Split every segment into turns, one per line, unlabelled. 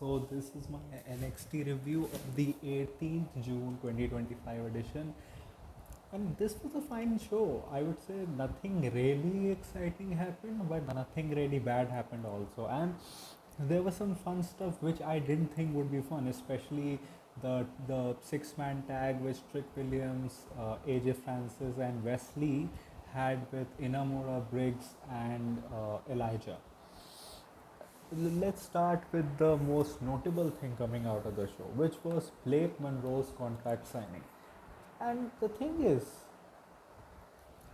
So this is my NXT review of the 18th June 2025 edition. And this was a fine show. I would say nothing really exciting happened, but nothing really bad happened also. And there was some fun stuff which I didn't think would be fun, especially the six-man tag which Trick Williams, AJ Francis, and Wesley had with Inamura, Briggs, and Elijah. Let's start with the most notable thing coming out of the show, which was Blake Monroe's contract signing. And the thing is,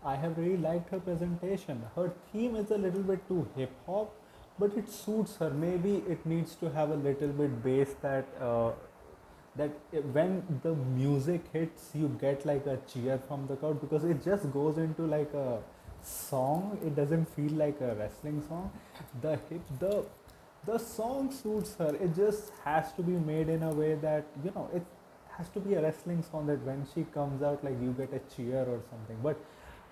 I have really liked her presentation. Her theme is a little bit too hip hop, but it suits her. Maybe it needs to have a little bit bass that when the music hits, you get like a cheer from the crowd because it just goes into like a song. It doesn't feel like a wrestling song. The song suits her. It just has to be made in a way that it has to be a wrestling song that when she comes out, like you get a cheer or something. But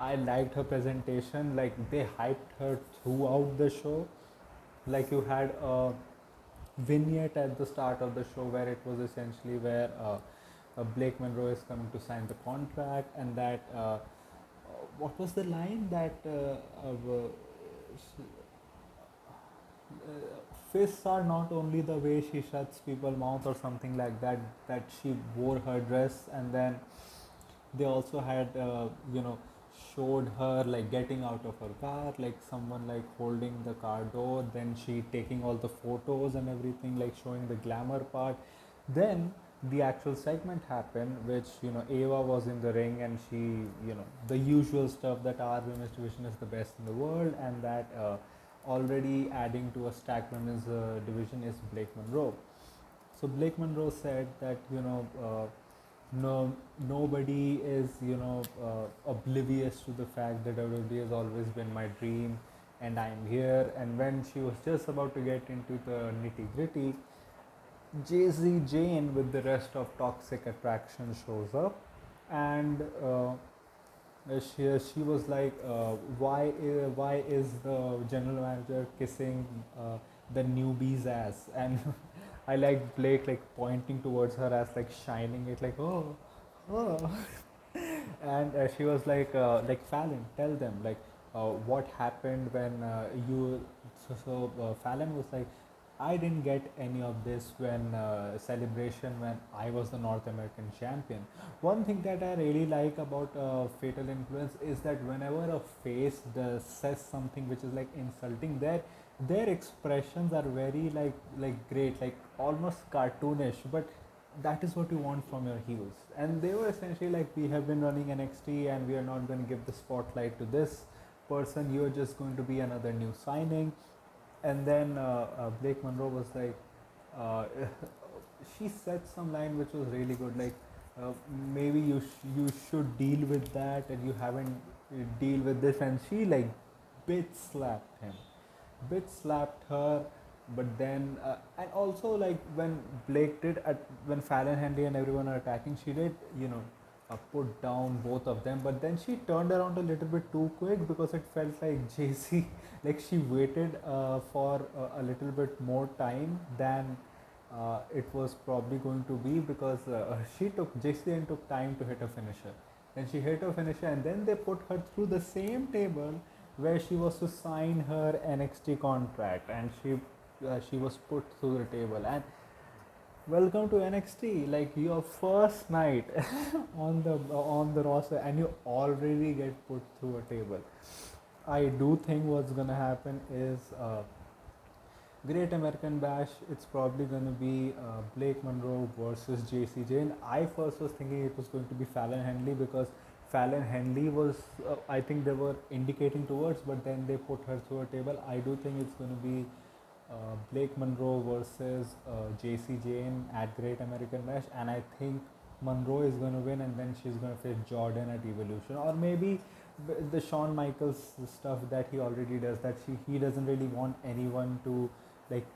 I liked her presentation. Like they hyped her throughout the show. Like you had a vignette at the start of the show where it was essentially where Blake Monroe is coming to sign the contract, and that what was the line that fists are not only the way she shuts people's mouth or something like that, that she wore her dress, and then they also had showed her like getting out of her car, like someone like holding the car door, then she taking all the photos and everything, like showing the glamour part. Then the actual segment happened, which Ava was in the ring, and she, the usual stuff that our women's division is the best in the world, and that already adding to a stacked women's division is Blake Monroe. So Blake Monroe said that no, nobody is oblivious to the fact that WWE has always been my dream, and I'm here. And when she was just about to get into the nitty gritty, Jay-Z Jane with the rest of Toxic Attraction shows up, and she was like, why is the general manager kissing the newbie's ass? And I like Blake like pointing towards her ass, like shining it, like oh. And she was like Fallon, tell them like what happened when you. Fallon was like, I didn't get any of this when celebration when I was the North American champion. One thing that I really like about Fatal Influence is that whenever a face says something which is like insulting, their expressions are very like great, like almost cartoonish, but that is what you want from your heels. And they were essentially like, we have been running NXT and we are not going to give the spotlight to this person. You are just going to be another new signing. And then Blake Monroe was like, uh, she said some line which was really good, like maybe you should deal with that, and you haven't deal with this. And she like bit slapped her. But then and also like when Blake did when Fallon Henley and everyone are attacking, she did put down both of them, but then she turned around a little bit too quick because it felt like JC like she waited for a little bit more time than it was probably going to be, because she took JC and took time to hit a finisher. Then she hit a finisher, and then they put her through the same table where she was to sign her NXT contract, and she was put through the table. And welcome to NXT, like your first night on the roster, and you already get put through a table. I do think what's gonna happen is Great American Bash. It's probably gonna be Blake Monroe versus JC Jane. I first was thinking it was going to be Fallon Henley, because Fallon Henley was I think they were indicating towards, but then they put her through a table. I do think it's going to be Blake Monroe versus JC Jane at Great American Bash, and I think Monroe is going to win, and then she's going to face Jordan at Evolution, or maybe the Shawn Michaels stuff that he already does. That he doesn't really want anyone to like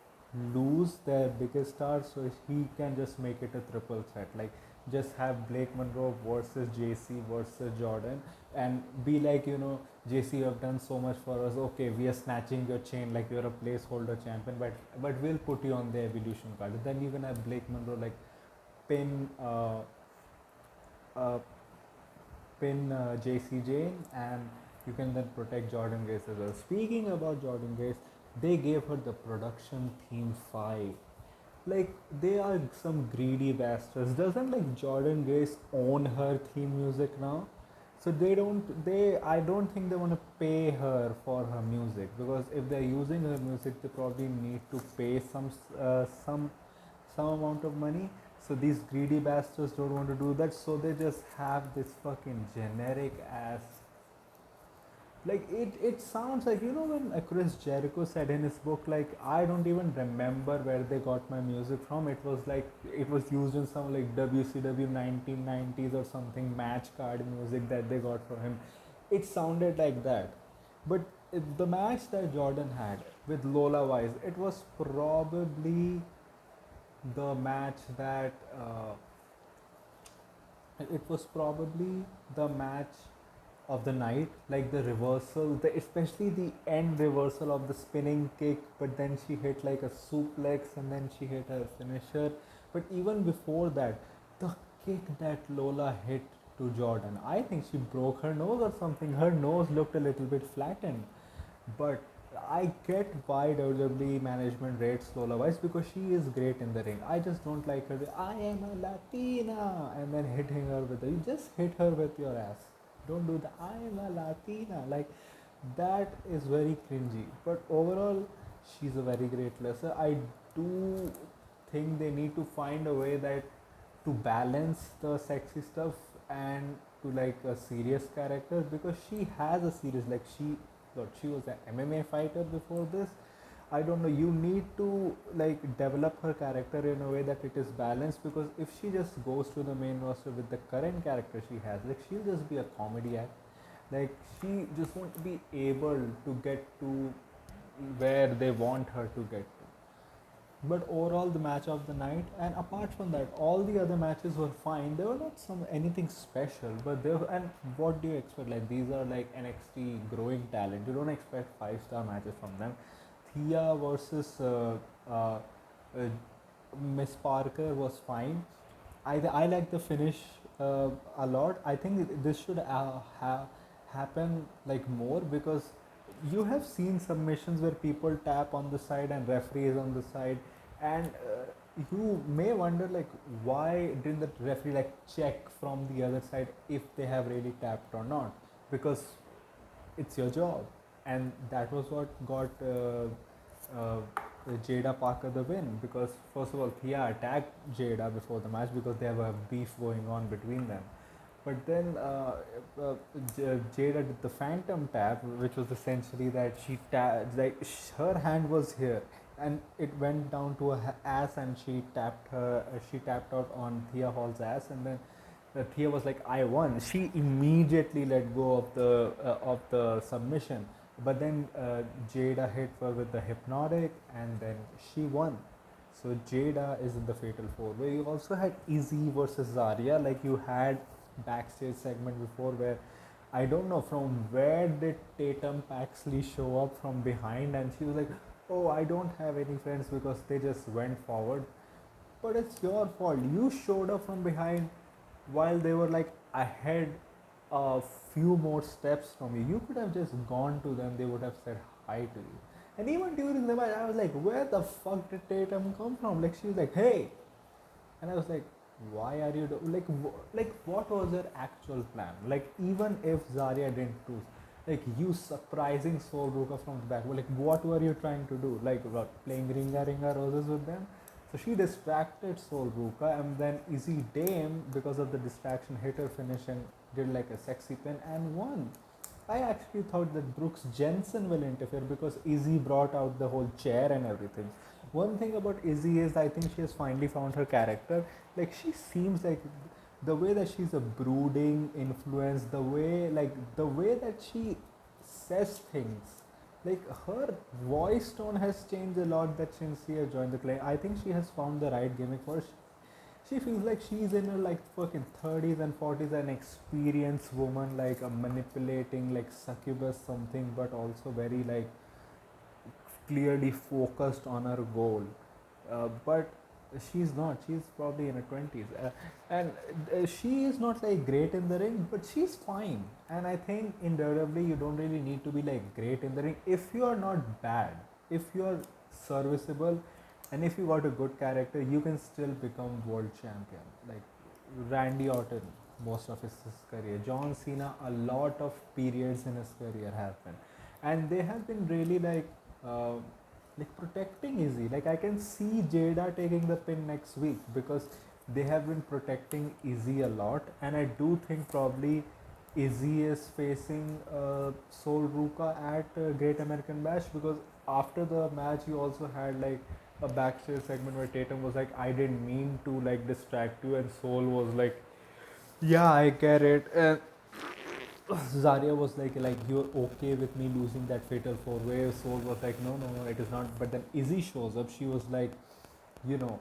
lose use their biggest star so he can just make it a triple threat. Like just have Blake Monroe versus JC versus Jordan, and be like, JC, you have done so much for us. Okay, we are snatching your chain like you're a placeholder champion, but we'll put you on the evolution card. Then you can have Blake Monroe like pin uh, JC Jane, and you can then protect Jordan Grace as well. Speaking about Jordan Grace, they gave her the production theme 5. Like, they are some greedy bastards. Doesn't like Jordan Grace own her theme music now? So I don't think they want to pay her for her music, because if they're using her music, they probably need to pay some amount of money. So these greedy bastards don't want to do that, so they just have this fucking generic ass. Like, it sounds like, when Chris Jericho said in his book, like, I don't even remember where they got my music from. It was like it was used in some like WCW 1990s or something match card music that they got from him. It sounded like that. But the match that Jordan had with Lola Wise, it was probably the match that it was probably the match of the night, like the reversal, especially the end reversal of the spinning kick, but then she hit like a suplex and then she hit her finisher. But even before that, the kick that Lola hit to Jordan, I think she broke her nose or something. Her nose looked a little bit flattened. But I get why WWE management rates Lola Weiss, because she is great in the ring. I just don't like her. I am a Latina, and then hitting her with you just hit her with your ass. Don't do the I am a Latina. Like, that is very cringy. But overall, she's a very great wrestler. I do think they need to find a way that to balance the sexy stuff and to like a serious character, because she has a serious, like, she was an MMA fighter before this. I don't know, you need to like develop her character in a way that it is balanced, because if she just goes to the main roster with the current character she has, like, she'll just be a comedy act. Like, she just won't be able to get to where they want her to get to. But overall, the match of the night, and apart from that, all the other matches were fine. They were not some anything special, but they were, and what do you expect? Like, these are like NXT growing talent. You don't expect 5-star matches from them. Thea versus uh, Miss Parker was fine. I like the finish a lot. I think this should happen like more, because you have seen submissions where people tap on the side and referee is on the side, and you may wonder like, why didn't the referee like check from the other side if they have really tapped or not, because it's your job. And that was what got uh, Jada Parker the win, because first of all, Thea attacked Jada before the match because they have a beef going on between them. But then Jada did the phantom tap, which was essentially that her hand was here, and it went down to her ass, and she tapped out on Thea Hall's ass, and then Thea was like, "I won." She immediately let go of the submission, but then Jada hit her with the hypnotic, and then she won. So Jada is in the fatal four. Where you also had Izzy versus Zarya, like you had backstage segment before, where I don't know from where did Tatum Paxley show up from behind, and she was like, "Oh, I don't have any friends," because they just went forward. But it's your fault. You showed up from behind while they were like ahead a few more steps from you. You could have just gone to them, they would have said hi to you. And even during the match, I was like, where the fuck did Tatum come from? Like, she was like, "Hey," and I was like, why are you like what was your actual plan? Like, even if Zarya didn't lose, like, you surprising Soul Ruka from the back, like, what were you trying to do? Like, what, playing Ringa Roses with them? So she distracted Soul Ruka, and then Izzy Dame, because of the distraction, hit her finish and did like a sexy pin and won. I actually thought that Brooks Jensen will interfere, because Izzy brought out the whole chair and everything. One thing about Izzy is I think she has finally found her character. Like, she seems like the way that she's a brooding influence, the way that she says things, like her voice tone has changed a lot that since she has joined the claim. I think she has found the right gimmick for. She feels like she's in her like fucking 30s and 40s, an experienced woman, like a manipulating, like succubus something, but also very like clearly focused on her goal. But she's not. She's probably in her 20s. And she is not like great in the ring, but she's fine. And I think in WWE, you don't really need to be like great in the ring. If you are not bad, if you are serviceable, and if you got a good character, you can still become world champion. Like Randy Orton, most of his career. John Cena, a lot of periods in his career have been. And they have been really uh, like protecting Izzy. Like I can see Jada taking the pin next week because they have been protecting Izzy a lot, and I do think probably Izzy is facing Sol Ruka at Great American Bash because after the match you also had like a backstage segment where Tatum was like, I didn't mean to like distract you, and Sol was like, yeah, I get it. And Zarya was like you're okay with me losing that fatal four way. Soul was like, no, no, no, it is not. But then Izzy shows up. She was like, you know,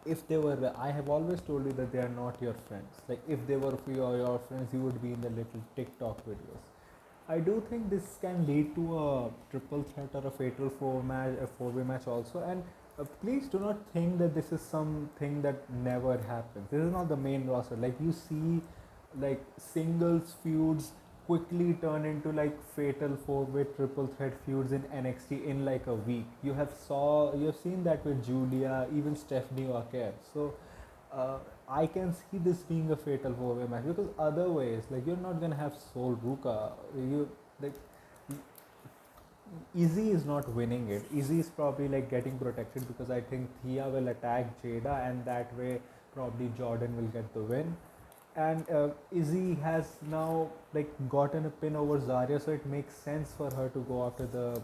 if they were, I have always told you that they are not your friends. Like if they were for your friends, you would be in the little TikTok videos. I do think this can lead to a triple threat or a fatal four-way match also. And please do not think that this is something that never happens. This is not the main roster. Like you see, like singles feuds quickly turn into like fatal four-way triple threat feuds in NXT in like a week. You have seen that with Julia, even Stephanie O'Keefe. So uh, I can see this being a fatal four-way match because otherwise, like you're not gonna have Sol Ruka. You like Izzy is not winning it. Izzy is probably like getting protected because I think Thea will attack Jada, and that way probably Jordan will get the win. And Izzy has now like gotten a pin over Zarya, so it makes sense for her to go after the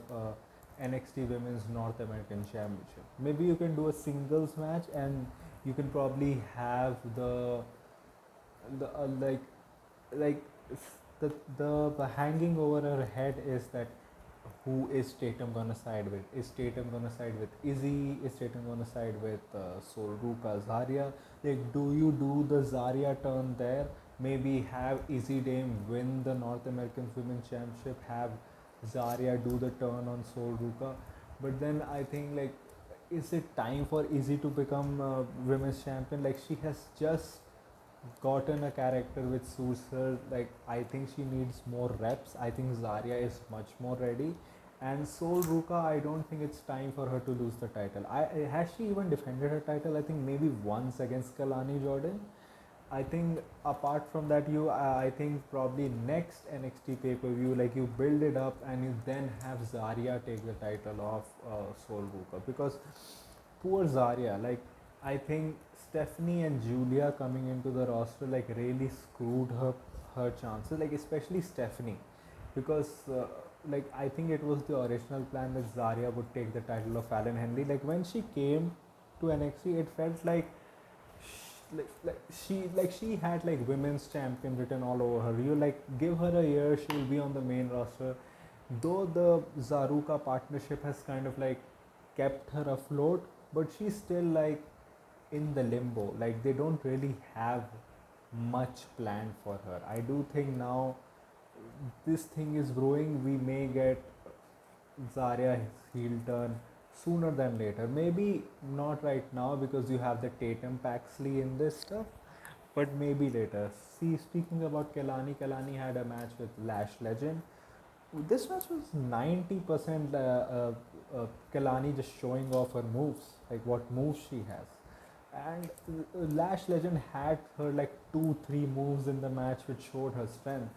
NXT Women's North American Championship. Maybe you can do a singles match, and you can probably have the like the the hanging over her head is that who is Tatum gonna side with? Is Tatum gonna side with Izzy? Is Tatum gonna side with Sol Ruka, Zarya? Like, do you do the Zarya turn there? Maybe have Izzy Dame win the North American Women's Championship, have Zarya do the turn on Sol Ruka. But then I think like, is it time for Izzy to become women's champion? Like she has just gotten a character which suits her. Like I think she needs more reps. I think Zarya is much more ready. And Sol Ruka, I don't think it's time for her to lose the title. Has she even defended her title? I think maybe once against Kalani Jordan. I think apart from that, I think probably next NXT pay per view, like you build it up and you then have Zarya take the title of Sol Ruka because poor Zarya, like I think Stephanie and Julia coming into the roster like really screwed her chances, like especially Stephanie, because like I think it was the original plan that Zarya would take the title of Fallon Henley. Like when she came to NXT, it felt like she had like women's champion written all over her. You like give her a year, she will be on the main roster. Though the Zaruka partnership has kind of like kept her afloat, but she's still like in the limbo. Like they don't really have much planned for her. I do think now this thing is brewing. We may get Zarya heel turn sooner than later. Maybe not right now because you have the Tatum Paxley in this stuff, but maybe later. See, speaking about Kelani had a match with Lash Legend. This match was 90% Kelani just showing off her moves, like what moves she has. And Lash Legend had her like 2 3 moves in the match which showed her strength.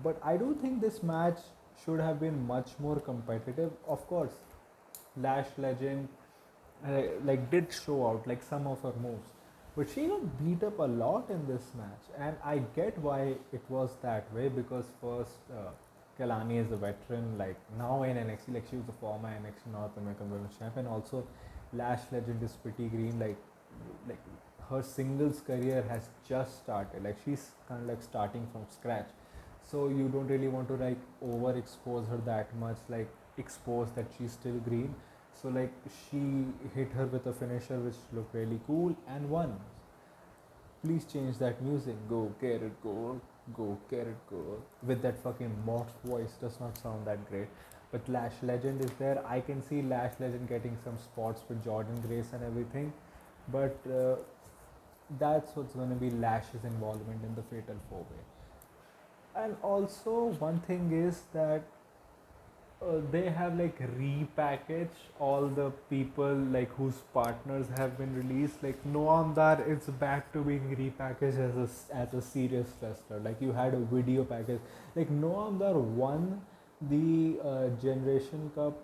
But I do think this match should have been much more competitive. Of course, Lash Legend like did show out like some of her moves, but she got beat up a lot in this match, and I get why it was that way because first Kelani is a veteran, like now in NXT, like she was the former NXT North American Women's Champion. Also, Lash Legend is pretty green, like her singles career has just started, like she's kind of like starting from scratch. so you don't really want to like overexpose her that much, like expose that she's still green. So like she hit her with a finisher which looked really cool and won. Please change that music. Go carrot go, go carrot go. With that fucking morph voice does not sound that great. But Lash Legend is there. I can see Lash Legend getting some spots with Jordan Grace and everything. But that's what's going to be Lash's involvement in the Fatal 4-Way. And also, one thing is that they have like repackaged all the people like whose partners have been released. Like Noam Dar is back to being repackaged as a serious wrestler. Like you had a video package. Like Noam Dar won the Generation Cup,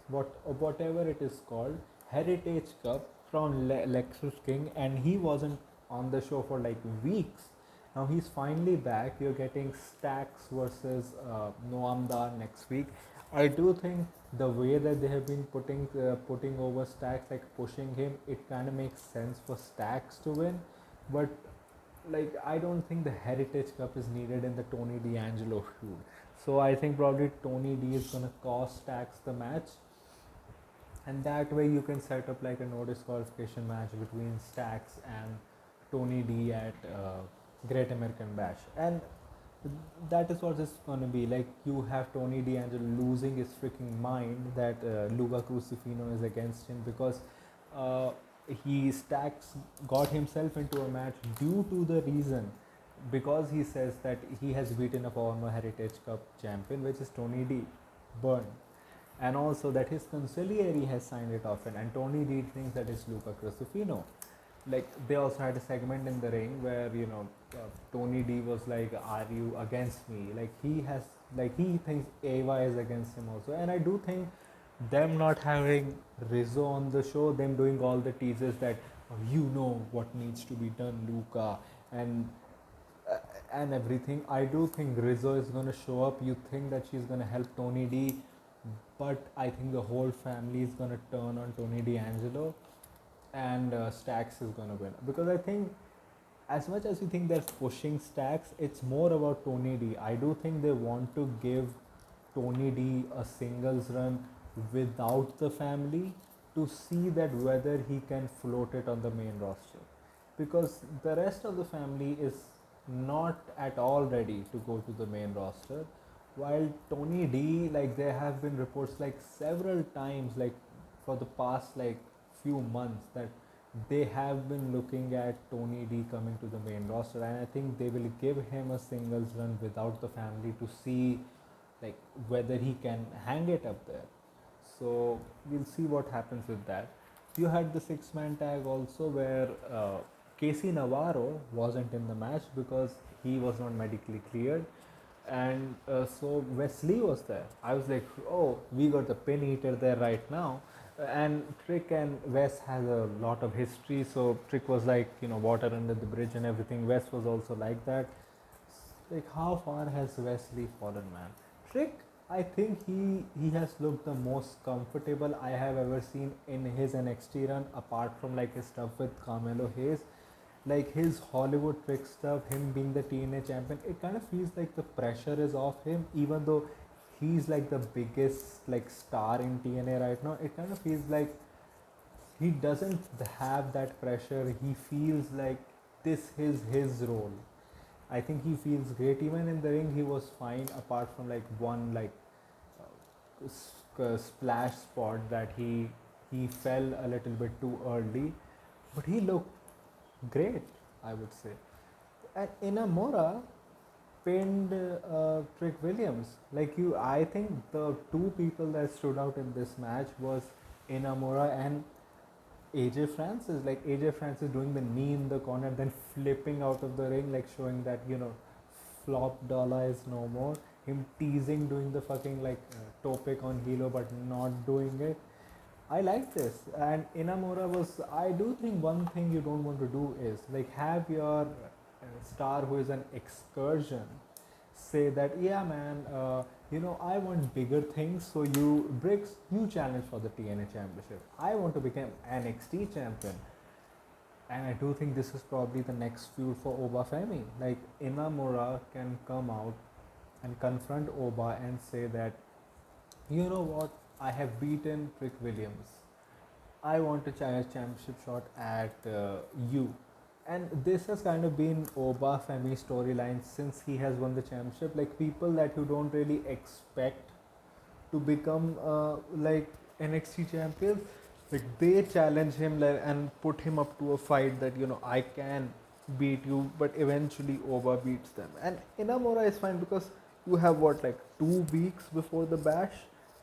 whatever it is called, Heritage Cup from Lexus King, and he wasn't on the show for like weeks. Now he's finally back. You're getting Stax versus Noam Dar next week. I do think the way that they have been putting over Stax, like pushing him, it kind of makes sense for Stax to win. But like I don't think the Heritage Cup is needed in the Tony D'Angelo feud. So I think probably Tony D is gonna cost Stax the match, and that way you can set up like a no disqualification match between Stax and Tony D at Great American Bash. And that is what it's gonna be. Like you have Tony D'Angelo losing his freaking mind that Luca Crucifino is against him because uh, he Stacks got himself into a match due to the reason, because he says that he has beaten a former Heritage Cup champion, which is Tony D. Byrne, and also that his consigliere has signed it off, and Tony D thinks that it's Luca Crucifino. Like they also had a segment in the ring where Tony D was like, "Are you against me?" Like he thinks Ava is against him also, and I do think them not having Rizzo on the show, them doing all the teasers that you know what needs to be done, Luca, and uh, and everything. I do think Rizzo is gonna show up. You think that she's gonna help Tony D, but I think the whole family is gonna turn on Tony D'Angelo, and Stax is gonna win, because I think as much as you think they're pushing Stax, it's more about Tony D. I do think they want to give Tony D a singles run without the family to see that whether he can float it on the main roster, because the rest of the family is not at all ready to go to the main roster, while Tony D, like there have been reports like several times, like for the past like few months, that they have been looking at Tony D coming to the main roster, and I think they will give him a singles run without the family to see like whether he can hang it up there. So we'll see what happens with that. You had the six-man tag also where Casey Navarro wasn't in the match because he was not medically cleared, and so Wesley was there. I was like, oh, we got the pin eater there right now. And Trick and Wes has a lot of history, so Trick was like, water under the bridge and everything. Wes was also like that. Like, how far has Wesley fallen, man? Trick, I think he has looked the most comfortable I have ever seen in his NXT run, apart from like his stuff with Carmelo Hayes. Like his Hollywood Trick stuff, him being the TNA champion, it kind of feels like the pressure is off him, even though he's like the biggest like star in TNA right now. It kind of feels like he doesn't have that pressure. He feels like this is his role. I think he feels great. Even in the ring, he was fine, apart from like one like splash spot that he fell a little bit too early, but he looked great, I would say. And Inamura pinned Trick Williams. Like I think the two people that stood out in this match was Inamura and AJ Francis. Like AJ Francis doing the knee in the corner, then flipping out of the ring, like showing that flop dollar is no more. Him teasing doing the fucking like topic on Hilo, but not doing it. I like this. And Inamura was, I do think one thing you don't want to do is like have your star who is an excursion say that, yeah man, I want bigger things, so you challenge for the TNA championship. I want to become NXT champion. And I do think this is probably the next feud for Oba Femi. Like Inamura can come out and confront Oba and say that, you know what, I have beaten Trick Williams. I want a championship shot at you. And this has kind of been Oba Femi's storyline since he has won the championship. Like people that you don't really expect to become like NXT champions, like they challenge him like, and put him up to a fight that I can beat you, but eventually Oba beats them. And Inamura is fine because you have what, like 2 weeks before the bash,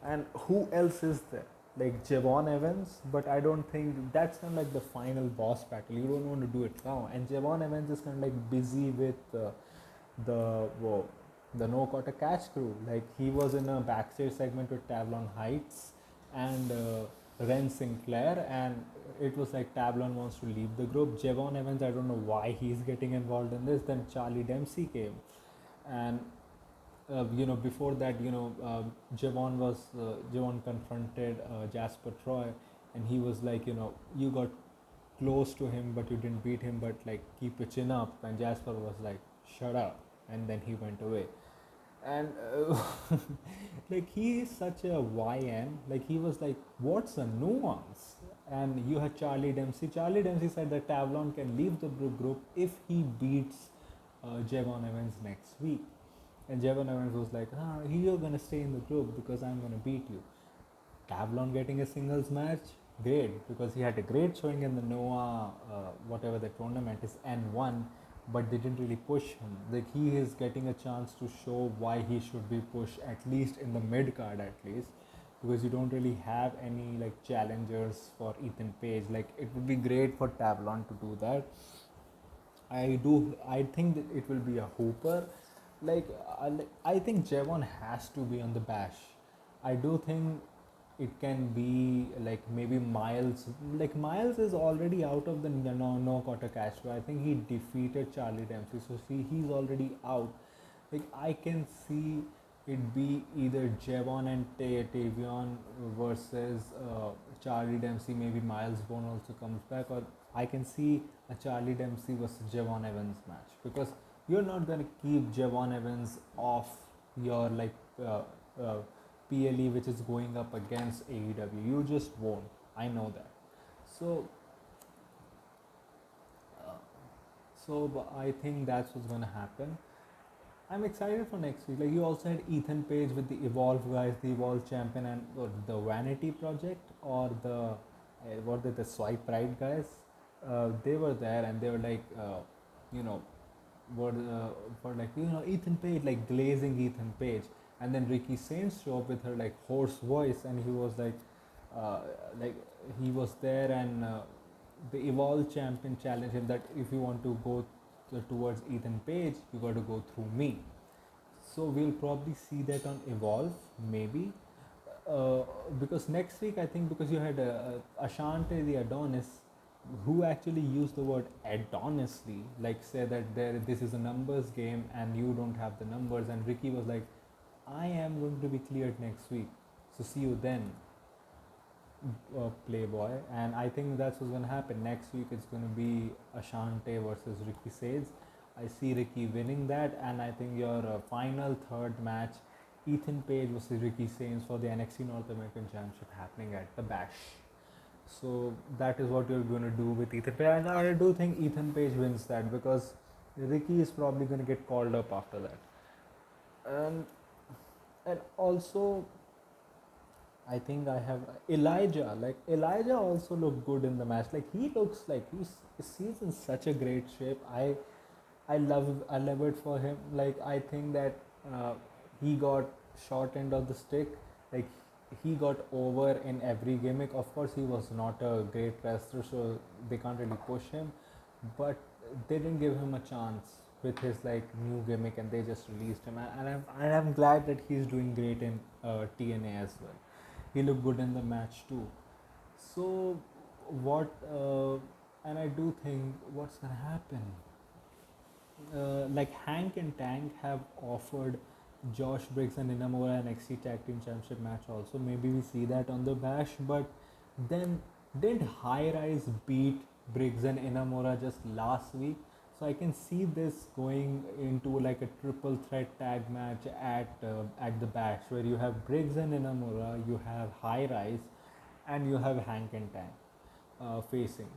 and who else is there? Like Javon Evans, but I don't think that's kind of like the final boss battle. You don't want to do it now, and Javon Evans is kind of like busy with the whoa, the No Quarter Catch crew. Like he was in a backstage segment with Tavlon Heights and Ren Sinclair, and it was like Tavlon wants to leave the group. Javon Evans, I don't know why he's getting involved in this. Then Charlie Dempsey came, and before that, Javon confronted Jasper Troy, and he was like, you got close to him, but you didn't beat him. But like, keep your chin up. And Jasper was like, shut up, and then he went away. And like he is such a YN. Like he was like, what's a nuance? And you had Charlie Dempsey. Charlie Dempsey said that Tavlon can leave the group if he beats Javon Evans next week. And Javon Evans was like, you're gonna stay in the group because I'm gonna beat you. Tavlon getting a singles match, great, because he had a great showing in the Noah, whatever the tournament is, N1, but they didn't really push him. Like he is getting a chance to show why he should be pushed, at least in the mid card, at least, because you don't really have any like challengers for Ethan Page. Like it would be great for Tavlon to do that. I think that it will be a hooper. I think Javon has to be on the bash. I do think it can be like maybe Miles. Like Miles is already out of the no quarter cash. So I think he defeated Charlie Dempsey. So see, he's already out. Like I can see it be either Javon and Tavion versus Charlie Dempsey. Maybe Miles Bone also comes back, or I can see a Charlie Dempsey versus Javon Evans match, because you're not gonna keep Javon Evans off your uh, PLE, which is going up against AEW. You just won't. I know that. So, uh, but I think that's what's gonna happen. I'm excited for next week. Like you also had Ethan Page with the Evolve guys, the Evolve champion, and the Vanity Project, or what the Swipe Right guys. They were there, and they were like, you know, were for like Ethan Page, like glazing Ethan Page, and then Ricky Saints show up with her like hoarse voice, and he was uh, like he was there, and the Evolve champion challenged him that if you want to go towards Ethan Page, you got to go through me. So we'll probably see that on Evolve, maybe. Because next week, I think, because you had Ashante the Adonis, who actually used the word Adonisly, like say that this is a numbers game and you don't have the numbers, and Ricky was like, I am going to be cleared next week, so see you then, Playboy. And I think that's what's going to happen next week. It's going to be Ashante versus Ricky Sage. I see Ricky winning that, and I think your final third match, Ethan Page versus Ricky Saints for the NXT North American Championship, happening at the Bash. So that is what you're going to do with Ethan Page, and I do think Ethan Page wins that, because Ricky is probably going to get called up after that. And also, I think I have Elijah. Like Elijah also looked good in the match. Like he looks like he's in such a great shape. I love it for him. Like I think that he got short end of the stick. Like he got over in every gimmick. Of course, he was not a great wrestler, so they can't really push him. But they didn't give him a chance with his like new gimmick, and they just released him. And I'm glad that he's doing great in TNA as well. He looked good in the match too. So what? And I do think what's gonna happen, like Hank and Tank have offered Josh Briggs and Inamura an NXT Tag Team Championship match also. Maybe we see that on the Bash, but then did High Rise beat Briggs and Inamura just last week. So I can see this going into like a triple threat tag match at the Bash, where you have Briggs and Inamura, you have High Rise, and you have Hank and Tank facing.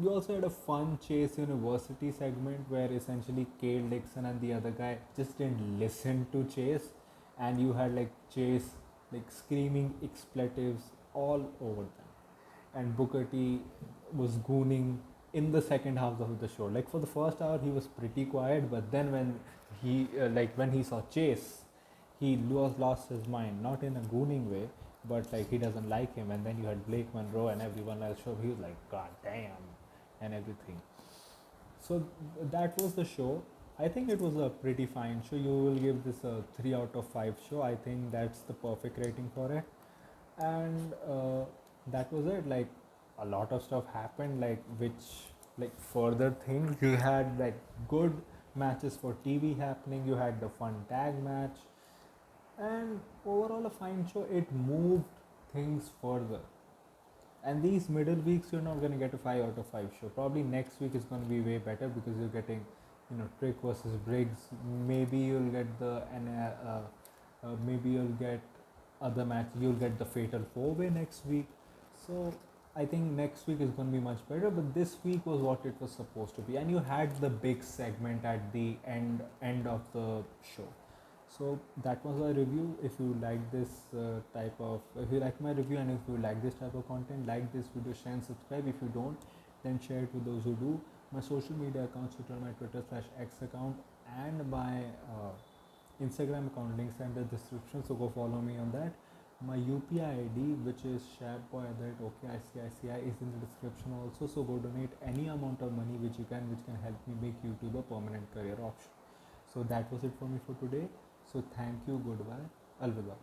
You also had a fun Chase University segment where essentially Cale Dixon and the other guy just didn't listen to Chase, and you had like Chase like screaming expletives all over them, and Booker T was gooning in the second half of the show. Like for the first hour, he was pretty quiet, but then when he saw Chase, he lost his mind, not in a gooning way, but like he doesn't like him. And then you had Blake Monroe and everyone else show. He was like, God damn, and everything. So that was the show. I think it was a pretty fine show. You will give this a 3 out of 5 show. I think that's the perfect rating for it. And that was it. Like a lot of stuff happened, like which like further things. You had like good matches for TV happening. You had the fun tag match, and overall a fine show. It moved things further. And these middle weeks, you're not going to get a 5 out of 5 show. Probably next week is going to be way better because you're getting, Trick versus Briggs. Maybe you'll get maybe you'll get other match. You'll get the Fatal 4-way next week. So I think next week is going to be much better. But this week was what it was supposed to be, and you had the big segment at the end of the show. So that was our review. If you like this if you like my review and if you like this type of content, like this video, share and subscribe. If you don't, then share it with those who do. My social media accounts, my Twitter/X account and my Instagram account, links are in the description. So go follow me on that. My UPI ID, which is shareboy@okicici, is in the description also. So go donate any amount of money which can help me make YouTube a permanent career option. So that was it for me for today. So thank you, goodbye, alvida.